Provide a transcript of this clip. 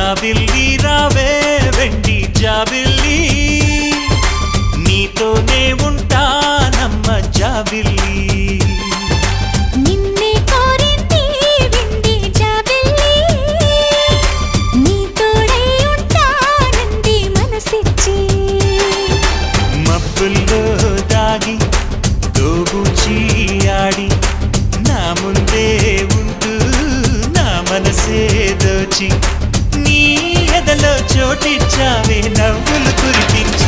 జాబిల్లి రావే వెండి జాబిల్లి నీతోనే ఉంటానమ్మ జాబిల్లి నిన్నే కోరింది వెండి జాబిల్లి నీ తోడై ఉంటానంది మనసిచ్చి మబ్బుల్లో దాగి దోబూచి ఆడి నా ముందే ఉంటూ నా మనసే దోచి నీ ఎదలో చోటిచ్చావే నవ్వులు కురిపించి